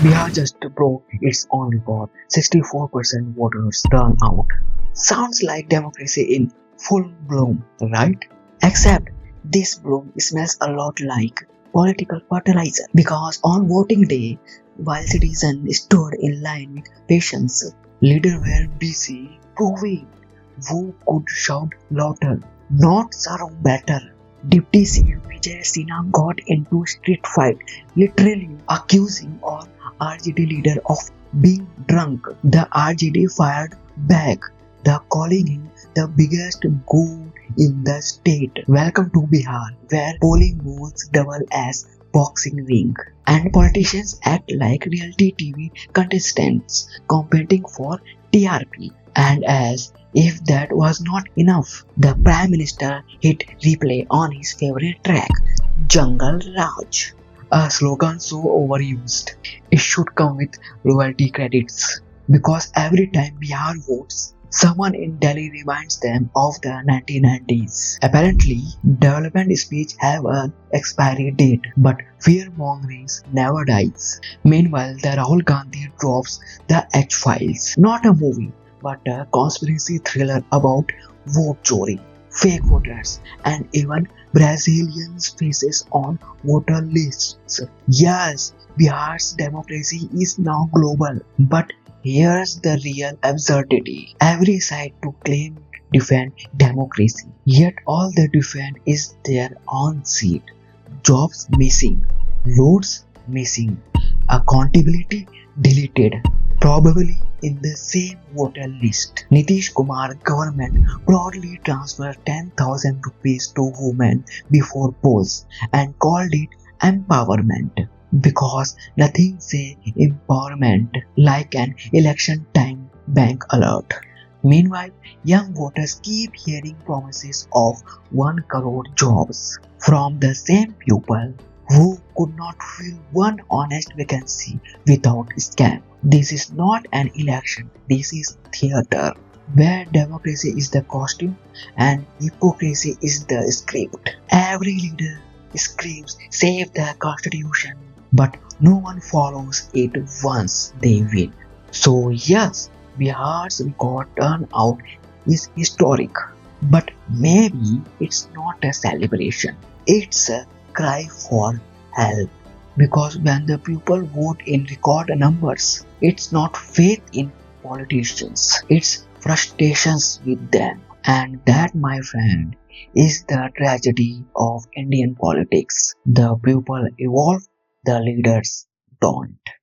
Bihar just broke its own record. 64% voters turnout. Sounds like democracy in full bloom, right? Except this bloom smells a lot like political fertilizer because on voting day, while citizens stood in line with patience, leaders were busy proving who could shout louder, not serve better. Deputy CM Vijay Sinha got into street fight, literally accusing all RJD leader of being drunk. The RJD fired back, the calling him the biggest goon in the state. Welcome to Bihar, where polling booths double as boxing ring, and politicians act like reality TV contestants competing for TRP. And as if that was not enough, the Prime Minister hit replay on his favorite track, Jungle Raj. A slogan so overused, it should come with royalty credits. Because every time Bihar votes, someone in Delhi reminds them of the 1990s. Apparently, development speech have an expiry date, but fear-mongering never dies. Meanwhile, the Rahul Gandhi drops the H-Files, not a movie, but a conspiracy thriller about vote chori, fake voters, and even Brazilians' faces on voter lists. Yes, Bihar's democracy is now global, but here's the real absurdity. Every side to claim defend democracy, yet all they defend is their own seat. Jobs missing, roads missing, accountability deleted, probably in the same voter list. Nitish Kumar government proudly transferred 10,000 rupees to women before polls and called it empowerment because nothing say empowerment like an election time bank alert. Meanwhile, young voters keep hearing promises of 1 crore jobs from the same people who could not fill one honest vacancy without scam. This is not an election, this is theater, where democracy is the costume and hypocrisy is the script. Every leader screams, save the constitution, but no one follows it once they win. So yes, Bihar's record turnout is historic, but maybe it's not a celebration. It's a cry for help. Because when the people vote in record numbers, it's not faith in politicians, it's frustrations with them. And that, my friend, is the tragedy of Indian politics. The people evolve, the leaders don't.